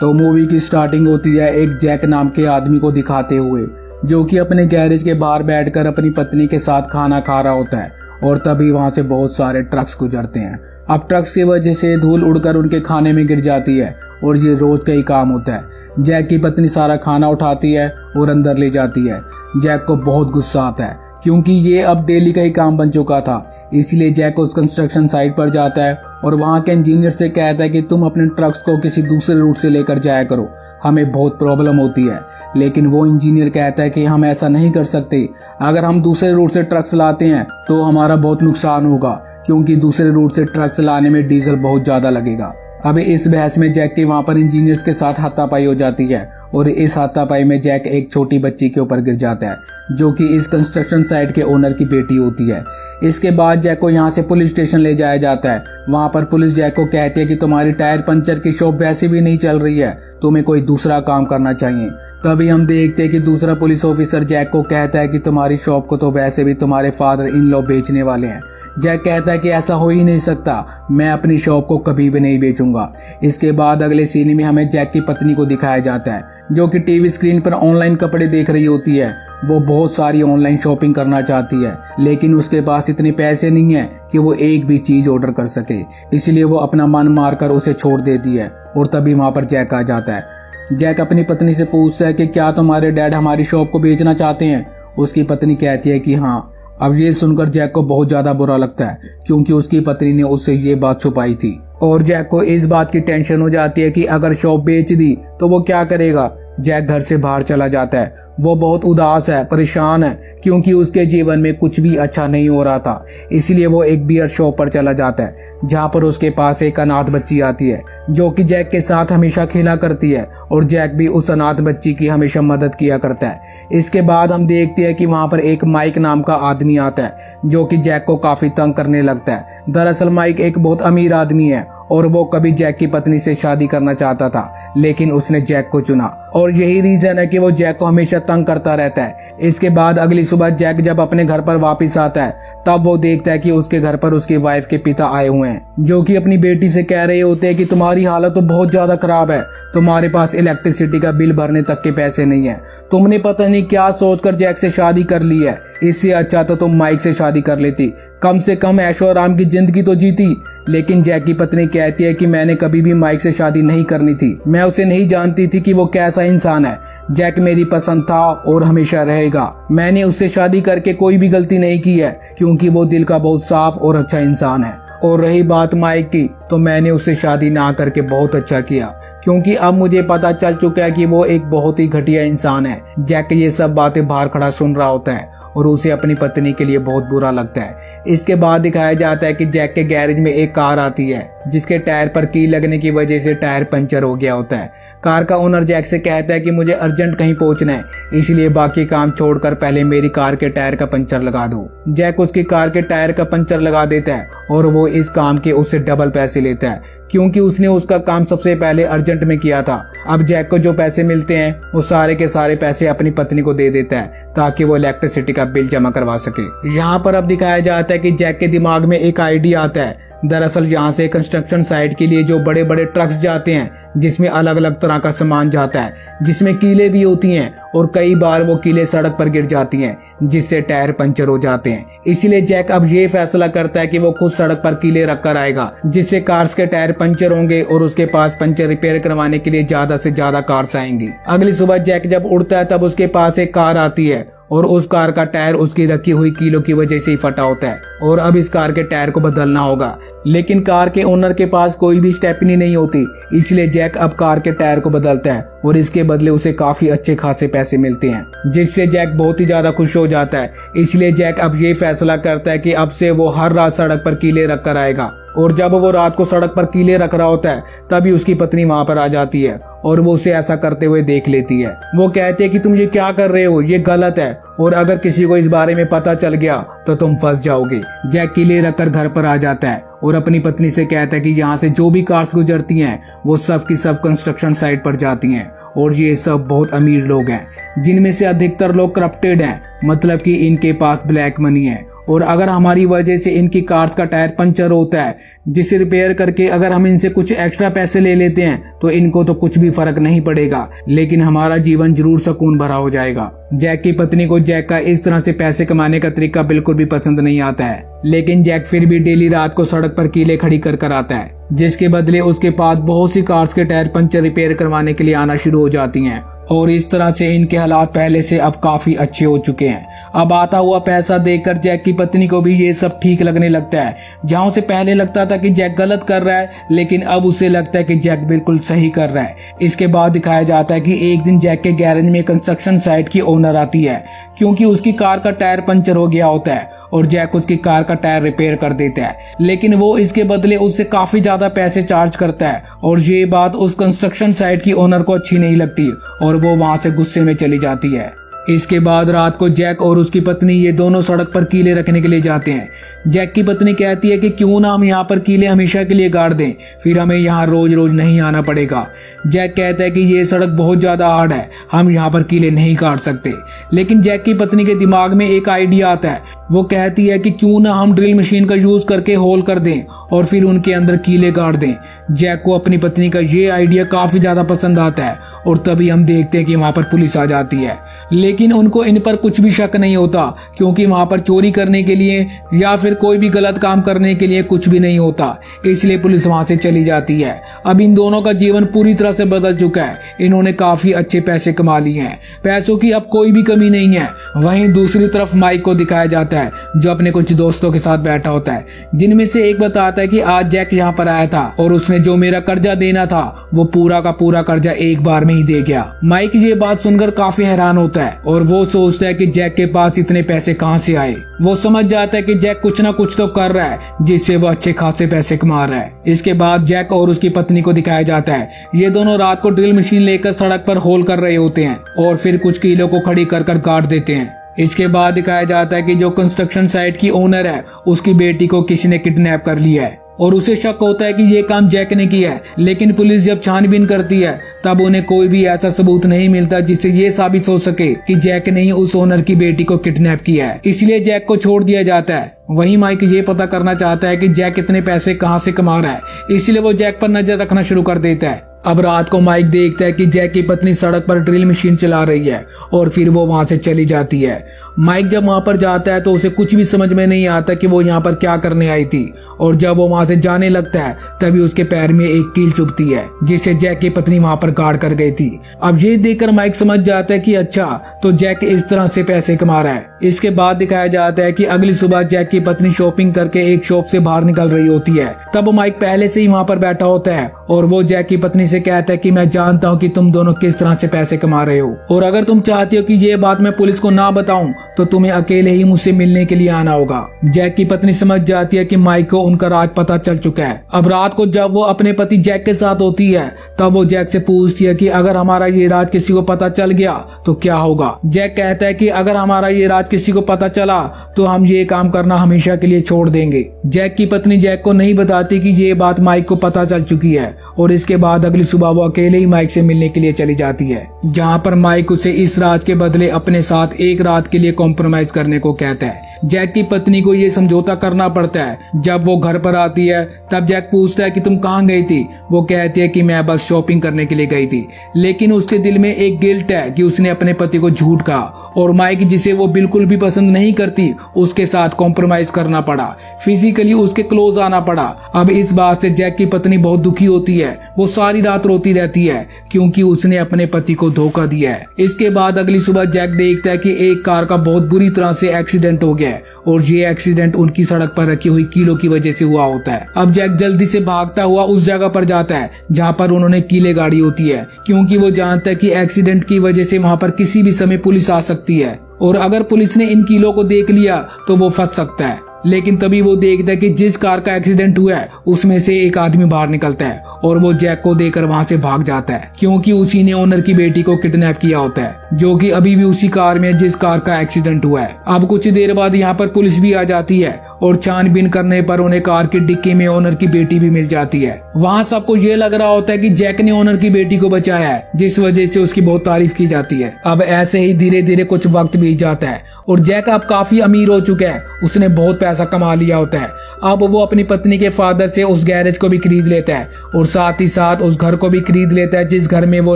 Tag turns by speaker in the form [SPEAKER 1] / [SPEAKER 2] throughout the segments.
[SPEAKER 1] तो मूवी की स्टार्टिंग होती है एक जैक नाम के आदमी को दिखाते हुए, जो कि अपने गैरेज के बाहर बैठकर अपनी पत्नी के साथ खाना खा रहा होता है। और तभी वहां से बहुत सारे ट्रक्स गुजरते हैं। अब ट्रक्स की वजह से धूल उड़कर उनके खाने में गिर जाती है और ये रोज का ही काम होता है। जैक की पत्नी सारा खाना उठाती है और अंदर ले जाती है। जैक को बहुत गुस्सा आता है क्योंकि ये अब डेली का ही काम बन चुका था। इसलिए जैक उस कंस्ट्रक्शन साइट पर जाता है और वहाँ के इंजीनियर से कहता है कि तुम अपने ट्रक्स को किसी दूसरे रूट से लेकर जाया करो, हमें बहुत प्रॉब्लम होती है। लेकिन वो इंजीनियर कहता है कि हम ऐसा नहीं कर सकते, अगर हम दूसरे रूट से ट्रक्स लाते हैं तो हमारा बहुत नुकसान होगा, क्योंकि दूसरे रूट से ट्रक्स लाने में डीजल बहुत ज़्यादा लगेगा। अब इस बहस में जैक के वहाँ पर इंजीनियर्स के साथ हाथापाई हो जाती है और इस हाथापाई में जैक एक छोटी बच्ची के ऊपर गिर जाता है, जो कि इस कंस्ट्रक्शन साइट के ओनर की बेटी होती है। इसके बाद जैक को यहाँ से पुलिस स्टेशन ले जाया जाता है। वहाँ पर पुलिस जैक को कहती है कि तुम्हारी टायर पंचर की शॉप वैसे भी नहीं चल रही है, तुम्हें कोई दूसरा काम करना चाहिए। तभी हम देखते हैं कि दूसरा पुलिस ऑफिसर जैक को कहता है कि तुम्हारी शॉप को तो वैसे भी तुम्हारे फादर इन लॉ बेचने वाले हैं। जैक कहता है कि ऐसा हो ही नहीं सकता, मैं अपनी शॉप को कभी भी नहीं बेचूंगा। इसके बाद अगले सीन में हमें जैक की पत्नी को दिखाया जाता है, जो कि टीवी स्क्रीन पर ऑनलाइन कपड़े देख रही होती है। वो बहुत सारी ऑनलाइन शॉपिंग करना चाहती है, लेकिन उसके पास इतने पैसे नहीं है कि वो एक भी चीज ऑर्डर कर सके। इसलिए वो अपना मन मारकर उसे छोड़ देती है। और तभी वहां पर जैक आ जाता है। जैक अपनी पत्नी से पूछता है कि क्या तुम्हारे डैड हमारी शॉप को बेचना चाहते हैं। उसकी पत्नी कहती है कि हाँ। अब ये सुनकर जैक को बहुत ज्यादा बुरा लगता है, क्योंकि उसकी पत्नी ने उससे ये बात छुपाई थी। और जैक को इस बात की टेंशन हो जाती है कि अगर शॉप बेच दी तो वो क्या करेगा। जैक घर से बाहर चला जाता है। वो बहुत उदास है, परेशान है, क्योंकि उसके जीवन में कुछ भी अच्छा नहीं हो रहा था। इसलिए वो एक बियर शॉप पर चला जाता है, जहाँ पर उसके पास एक अनाथ बच्ची आती है, जो कि जैक के साथ हमेशा खेला करती है। और जैक भी उस अनाथ बच्ची की हमेशा मदद किया करता है। इसके बाद हम देखते हैं कि वहाँ पर एक माइक नाम का आदमी आता है, जो कि जैक को काफी तंग करने लगता है। दरअसल माइक एक बहुत अमीर आदमी है और वो कभी जैक की पत्नी से शादी करना चाहता था, लेकिन उसने जैक को चुना। और यही रीजन है कि वो जैक को हमेशा तंग करता रहता है। इसके बाद अगली सुबह जैक जब अपने घर पर वापस आता है, तब वो देखता है कि उसके घर पर उसकी वाइफ के पिता आए हुए हैं, जो कि अपनी बेटी से कह रहे होते हैं कि तुम्हारी हालत तो बहुत ज्यादा खराब है, तुम्हारे पास इलेक्ट्रिसिटी का बिल भरने तक के पैसे नहीं है, तुमने पता नहीं क्या सोचकर जैक से शादी कर ली है, इससे अच्छा तो तुम माइक से शादी कर लेती, कम से कम ऐशो आराम की जिंदगी तो जीती। लेकिन जैक की पत्नी कहती है कि मैंने कभी भी माइक से शादी नहीं करनी थी, मैं उसे नहीं जानती थी कि वो कैसा इंसान है। जैक मेरी पसंद था और हमेशा रहेगा। मैंने उससे शादी करके कोई भी गलती नहीं की है, क्योंकि वो दिल का बहुत साफ और अच्छा इंसान है। और रही बात माइक की, तो मैंने उससे शादी ना करके बहुत अच्छा किया, क्योंकि अब मुझे पता चल चुका है कि वो एक बहुत ही घटिया इंसान है। जैक ये सब बातें बाहर खड़ा सुन रहा होता है और उसे अपनी पत्नी के लिए बहुत बुरा लगता है। इसके बाद दिखाया जाता है कि जैक के गैरेज में एक कार आती है, जिसके टायर पर की लगने की वजह से टायर पंचर हो गया होता है। कार का ओनर जैक से कहता है कि मुझे अर्जेंट कहीं पहुंचना है, इसलिए बाकी काम छोड़कर पहले मेरी कार के टायर का पंचर लगा दो। जैक उसकी कार के टायर का पंचर लगा देता है और वो इस काम के उससे डबल पैसे लेता है, क्योंकि उसने उसका काम सबसे पहले अर्जेंट में किया था। अब जैक को जो पैसे मिलते हैं वो सारे के सारे पैसे अपनी पत्नी को दे देता है, ताकि वो इलेक्ट्रिसिटी का बिल जमा करवा सके। यहाँ पर अब दिखाया जाता है कि जैक के दिमाग में एक आइडिया आता है। दरअसल यहाँ से कंस्ट्रक्शन साइट के लिए जो बड़े बड़े ट्रक्स जाते हैं, जिसमें अलग अलग तरह का सामान जाता है, जिसमें कीलें भी होती हैं, और कई बार वो कीलें सड़क पर गिर जाती हैं, जिससे टायर पंचर हो जाते हैं। इसीलिए जैक अब ये फैसला करता है कि वो खुद सड़क पर कीलें रख कर आएगा, जिससे कार्स के टायर पंचर होंगे और उसके पास पंचर रिपेयर करवाने के लिए ज्यादा से ज्यादा कार्स आएंगी। अगली सुबह जैक जब उड़ता है, तब उसके पास एक कार आती है और उस कार का टायर उसकी रखी हुई कीलों की वजह से ही फटा होता है, और अब इस कार के टायर को बदलना होगा। लेकिन कार के ओनर के पास कोई भी स्टेपनी नहीं होती, इसलिए जैक अब कार के टायर को बदलता है और इसके बदले उसे काफी अच्छे खासे पैसे मिलते हैं, जिससे जैक बहुत ही ज्यादा खुश हो जाता है। इसलिए जैक अब ये फैसला करता है कि अब से वो हर रात सड़क पर कीले रख कर आएगा। और जब वो रात को सड़क पर कीले रख रहा होता है, तभी उसकी पत्नी वहां पर आ जाती है और वो उसे ऐसा करते हुए देख लेती है। वो कहते हैं कि तुम ये क्या कर रहे हो, ये गलत है, और अगर किसी को इस बारे में पता चल गया तो तुम फंस जाओगे। जैक कीले रखकर घर पर आ जाता है और अपनी पत्नी से कहता है कि यहाँ से जो भी कार्स गुजरती हैं वो सब की सब कंस्ट्रक्शन साइट पर जाती हैं, और ये सब बहुत अमीर लोग हैं, जिनमें से अधिकतर लोग करप्टेड हैं, मतलब कि इनके पास ब्लैक मनी है और अगर हमारी वजह से इनकी कार्स का टायर पंचर होता है, जिसे रिपेयर करके अगर हम इनसे कुछ एक्स्ट्रा पैसे ले लेते हैं तो इनको तो कुछ भी फर्क नहीं पड़ेगा, लेकिन हमारा जीवन जरूर सुकून भरा हो जाएगा। जैक की पत्नी को जैक का इस तरह से पैसे कमाने का तरीका बिल्कुल भी पसंद नहीं आता है, लेकिन जैक फिर भी डेली रात को सड़क पर कीलें खड़ी कर आता है, जिसके बदले उसके पास बहुत सी कार्स के टायर पंचर रिपेयर करवाने के लिए आना शुरू हो जाती हैं। और इस तरह से इनके हालात पहले से अब काफी अच्छे हो चुके हैं। अब आता हुआ पैसा देखकर जैक की पत्नी को भी ये सब ठीक लगने लगता है। जहां उसे पहले लगता था कि जैक गलत कर रहा है, लेकिन अब उसे लगता है कि जैक बिल्कुल सही कर रहा है। इसके बाद दिखाया जाता है कि एक दिन जैक के गैरेज में कंस्ट्रक्शन साइट की ओनर आती है, क्योंकि उसकी कार का टायर पंचर हो गया होता है और जैक उसकी कार का टायर रिपेयर कर देता है, लेकिन वो इसके बदले उससे काफी ज्यादा पैसे चार्ज करता है। और ये बात उस कंस्ट्रक्शन साइट की ओनर को अच्छी नहीं लगती और वो वहां से गुस्से में चली जाती है। इसके बाद रात को जैक और उसकी पत्नी ये दोनों सड़क पर कीले रखने के लिए जाते हैं। जैक की पत्नी कहती है कि क्यों ना हम यहाँ पर कीले हमेशा के लिए गाड़ दें, फिर हमें यहाँ रोज रोज नहीं आना पड़ेगा। जैक कहता है कि ये सड़क बहुत ज्यादा हार्ड है, हम यहाँ पर कीले नहीं काट सकते। लेकिन जैक की पत्नी के दिमाग में एक आइडिया आता है। वो कहती है कि क्यों ना हम ड्रिल मशीन का यूज करके होल कर दें और फिर उनके अंदर कीले गाड़ दें। जैक को अपनी पत्नी का ये आइडिया काफी ज्यादा पसंद आता है और तभी हम देखते हैं कि वहां पर पुलिस आ जाती है, लेकिन उनको इन पर कुछ भी शक नहीं होता, क्योंकि वहां पर चोरी करने के लिए या फिर कोई भी गलत काम करने के लिए कुछ भी नहीं होता, इसलिए पुलिस वहां से चली जाती है। अब इन दोनों का जीवन पूरी तरह से बदल चुका है। इन्होंने काफी अच्छे पैसे कमा लिए हैं, पैसों की अब कोई भी कमी नहीं है। वहीं दूसरी तरफ माइक को दिखाया जाता है, जो अपने कुछ दोस्तों के साथ बैठा होता है, जिनमें से एक बताता है कि आज जैक यहाँ पर आया था और उसने जो मेरा कर्जा देना था वो पूरा का पूरा कर्जा एक बार में ही दे गया। माइक ये बात सुनकर काफी हैरान होता है और वो सोचता है कि जैक के पास इतने पैसे कहाँ से आए। वो समझ जाता है कि जैक कुछ ना कुछ तो कर रहा है जिससे वो अच्छे खासे पैसे कमा रहा है। इसके बाद जैक और उसकी पत्नी को दिखाया जाता है, ये दोनों रात को ड्रिल मशीन लेकर सड़क पर होल कर रहे होते हैं और फिर कुछ कीलों को खड़ी कर काट देते हैं। इसके बाद दिखाया जाता है कि जो कंस्ट्रक्शन साइट की ओनर है उसकी बेटी को किसी ने किडनैप कर लिया है और उसे शक होता है कि ये काम जैक ने किया है, लेकिन पुलिस जब छानबीन करती है तब उन्हें कोई भी ऐसा सबूत नहीं मिलता जिससे ये साबित हो सके कि जैक ने ही उस ओनर की बेटी को किडनैप किया है, इसलिए जैक को छोड़ दिया जाता है। वहीं माइक ये पता करना चाहता है कि जैक इतने पैसे कहां से कमा रहा है, इसलिए वो जैक पर नजर रखना शुरू कर देता है। अब रात को माइक देखता है कि जैक की पत्नी सड़क पर ड्रिल मशीन चला रही है और फिर वो वहां से चली जाती है। माइक जब वहां पर जाता है तो उसे कुछ भी समझ में नहीं आता कि वो यहाँ पर क्या करने आई थी, और जब वो वहां से जाने लगता है तभी उसके पैर में एक कील चुभती है जिसे जैक की पत्नी वहां पर गाड़ कर गई थी। अब ये देखकर माइक समझ जाता है कि अच्छा, तो जैक इस तरह से पैसे कमा रहा है। इसके बाद दिखाया जाता है कि अगली सुबह जैक की पत्नी शॉपिंग करके एक शॉप से बाहर निकल रही होती है। तब माइक पहले से ही वहां पर बैठा होता है और वो जैक की पत्नी से कहता है कि मैं जानता हूँ कि तुम दोनों किस तरह से पैसे कमा रहे हो, और अगर तुम चाहती हो कि ये बात मैं पुलिस को ना बताऊं तो तुम्हें अकेले ही मुझसे मिलने के लिए आना होगा। जैक की पत्नी समझ जाती है कि माइक को उनका राज पता चल चुका है। अब रात को जब वो अपने पति जैक के साथ होती है तब वो जैक से पूछती है कि अगर हमारा ये राज किसी को पता चल गया तो क्या होगा। जैक कहता है कि अगर हमारा ये राज किसी को पता चला तो हम ये काम करना हमेशा के लिए छोड़ देंगे। जैक की पत्नी जैक को नहीं बताती कि ये बात माइक को पता चल चुकी है और इसके बाद अगली सुबह वो अकेले ही माइक से मिलने के लिए चली जाती है, जहाँ पर माइक उसे इस राज के बदले अपने साथ एक रात के लिए कॉम्प्रोमाइज करने को कहता है। जैक की पत्नी को ये समझौता करना पड़ता है। जब वो घर पर आती है तब जैक पूछता है कि तुम कहाँ गई थी। वो कहती है कि मैं बस शॉपिंग करने के लिए गई थी, लेकिन उसके दिल में एक गिल्ट है कि उसने अपने पति को झूठ कहा और माइक जिसे वो बिल्कुल भी पसंद नहीं करती उसके साथ कॉम्प्रोमाइज करना पड़ा, फिजिकली उसके क्लोज आना पड़ा। अब इस बात से जैक की पत्नी बहुत दुखी होती है। वो सारी रात रोती रहती है क्योंकि उसने अपने पति को धोखा दिया है। इसके बाद अगली सुबह जैक देखता है कि एक कार का बहुत बुरी तरह से एक्सीडेंट हो गया है और ये एक्सीडेंट उनकी सड़क पर रखी हुई कीलों की वजह से हुआ होता है। अब जैक जल्दी से भागता हुआ उस जगह पर जाता है जहाँ पर उन्होंने कीले गाड़ी होती है, क्योंकि वो जानता है कि एक्सीडेंट की वजह से वहाँ पर किसी भी समय पुलिस आ सकती है और अगर पुलिस ने इन कीलों को देख लिया तो वो फंस सकता है। लेकिन तभी वो देखता है कि जिस कार का एक्सीडेंट हुआ है उसमें से एक आदमी बाहर निकलता है और वो जैक को देकर वहां से भाग जाता है, क्योंकि उसी ने ओनर की बेटी को किडनैप किया होता है, जो कि अभी भी उसी कार में जिस कार का एक्सीडेंट हुआ है। अब कुछ देर बाद यहाँ पर पुलिस भी आ जाती है और छानबीन करने पर उन्हें कार की डिक्की में ओनर की बेटी भी मिल जाती है। वहाँ सबको ये लग रहा होता है कि जैक ने ओनर की बेटी को बचाया है, जिस वजह से उसकी बहुत तारीफ की जाती है। अब ऐसे ही धीरे धीरे कुछ वक्त बीत जाता है और जैक अब काफी अमीर हो चुका है, उसने बहुत पैसा कमा लिया होता है। अब वो अपनी पत्नी के फादर से उस गैरेज को भी खरीद लेता है और साथ ही साथ उस घर को भी खरीद लेता है जिस घर में वो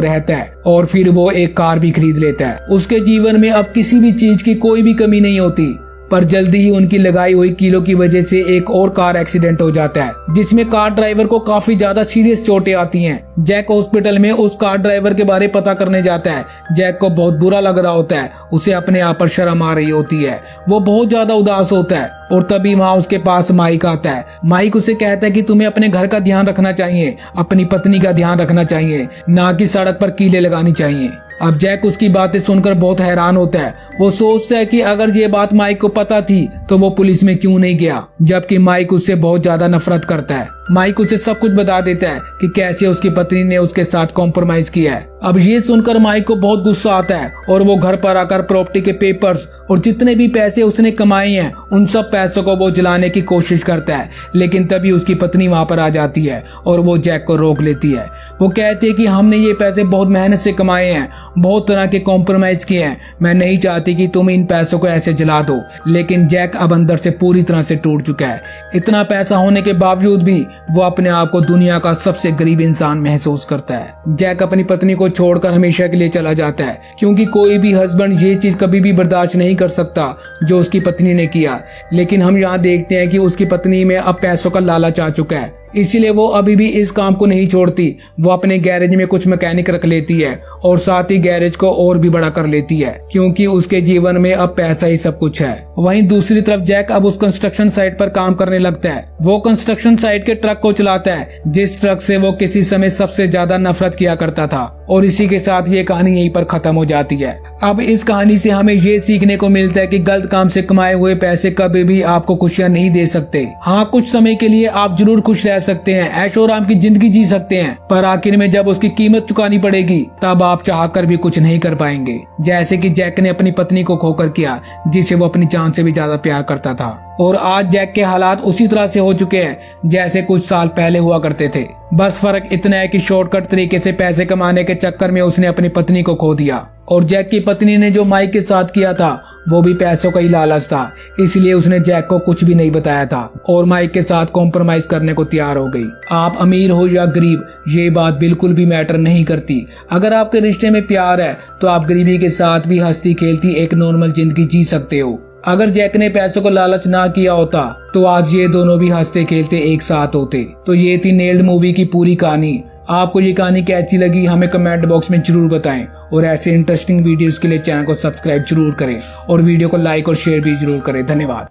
[SPEAKER 1] रहता है, और फिर वो एक कार भी खरीद लेता है। उसके जीवन में अब किसी भी चीज की कोई भी कमी नहीं होती, पर जल्दी ही उनकी लगाई हुई कीलों की वजह से एक और कार एक्सीडेंट हो जाता है, जिसमें कार ड्राइवर को काफी ज्यादा सीरियस चोटें आती हैं। जैक हॉस्पिटल में उस कार ड्राइवर के बारे पता करने जाता है। जैक को बहुत बुरा लग रहा होता है, उसे अपने आप पर शर्म आ रही होती है, वो बहुत ज्यादा उदास होता है। और तभी वहाँ उसके पास माइक आता है। माइक उसे कहता है कि तुम्हें अपने घर का ध्यान रखना चाहिए, अपनी पत्नी का ध्यान रखना चाहिए, ना कि सड़क पर कीलें लगानी चाहिए। अब जैक उसकी बातें सुनकर बहुत हैरान होता है। वो सोचता है कि अगर ये बात माइक को पता थी तो वो पुलिस में क्यों नहीं गया, जबकि माइक उससे बहुत ज्यादा नफरत करता है। माइक उसे सब कुछ बता देता है कि कैसे उसकी पत्नी ने उसके साथ कॉम्प्रोमाइज किया है। अब ये सुनकर माइक को बहुत गुस्सा आता है और वो घर पर आकर प्रॉपर्टी के पेपर्स और जितने भी पैसे उसने कमाए हैं उन सब पैसों को वो जलाने की कोशिश करता है। लेकिन तभी उसकी पत्नी वहां पर आ जाती है और वो जैक को रोक लेती है। वो कहती है कि हमने ये पैसे बहुत मेहनत से कमाए हैं, बहुत तरह के कॉम्प्रोमाइज किए हैं, मैं नहीं चाहती कि तुम इन पैसों को ऐसे जला दो। लेकिन जैक अब अंदर से पूरी तरह से टूट चुका है। इतना पैसा होने के बावजूद भी वो अपने आप को दुनिया का सबसे गरीब इंसान महसूस करता है। जैक अपनी पत्नी को छोड़कर हमेशा के लिए चला जाता है, क्योंकि कोई भी हस्बैंड ये चीज कभी भी बर्दाश्त नहीं कर सकता जो उसकी पत्नी ने किया। लेकिन हम यहाँ देखते हैं कि उसकी पत्नी में अब पैसों का लालच आ चुका है, इसीलिए वो अभी भी इस काम को नहीं छोड़ती। वो अपने गैरेज में कुछ मैकेनिक रख लेती है और साथ ही गैरेज को और भी बड़ा कर लेती है, क्योंकि उसके जीवन में अब पैसा ही सब कुछ है। वहीं दूसरी तरफ जैक अब उस कंस्ट्रक्शन साइट पर काम करने लगता है। वो कंस्ट्रक्शन साइट के ट्रक को चलाता है, जिस ट्रक से वो किसी समय सबसे ज्यादा नफरत किया करता था। और इसी के साथ ये कहानी यहीं पर खत्म हो जाती है। अब इस कहानी से हमें ये सीखने को मिलता है कि गलत काम से कमाए हुए पैसे कभी भी आपको खुशियां नहीं दे सकते। हाँ, कुछ समय के लिए आप जरूर खुश रह सकते हैं, ऐशो आराम की जिंदगी जी सकते हैं, पर आखिर में जब उसकी कीमत चुकानी पड़ेगी तब आप चाहकर भी कुछ नहीं कर पाएंगे, जैसे कि जैक ने अपनी पत्नी को खोकर किया, जिसे वो अपनी जान से भी ज्यादा प्यार करता था। और आज जैक के हालात उसी तरह से हो चुके हैं जैसे कुछ साल पहले हुआ करते थे। बस फर्क इतना है कि शॉर्टकट तरीके से पैसे कमाने के चक्कर में उसने अपनी पत्नी को खो दिया। और जैक की पत्नी ने जो माइक के साथ किया था वो भी पैसों का ही लालच था, इसलिए उसने जैक को कुछ भी नहीं बताया था और माइक के साथ कॉम्प्रोमाइज करने को तैयार हो गई। आप अमीर हो या गरीब, ये बात बिल्कुल भी मैटर नहीं करती। अगर आपके रिश्ते में प्यार है तो आप गरीबी के साथ भी हंसती खेलती एक नॉर्मल जिंदगी जी सकते हो। अगर जैक ने पैसों को लालच ना किया होता तो आज ये दोनों भी हंसते खेलते एक साथ होते। तो ये थी नेल्ड मूवी की पूरी कहानी। आपको ये कहानी कैसी लगी हमें कमेंट बॉक्स में जरूर बताएं, और ऐसे इंटरेस्टिंग वीडियोस के लिए चैनल को सब्सक्राइब जरूर करें और वीडियो को लाइक और शेयर भी जरूर करें। धन्यवाद।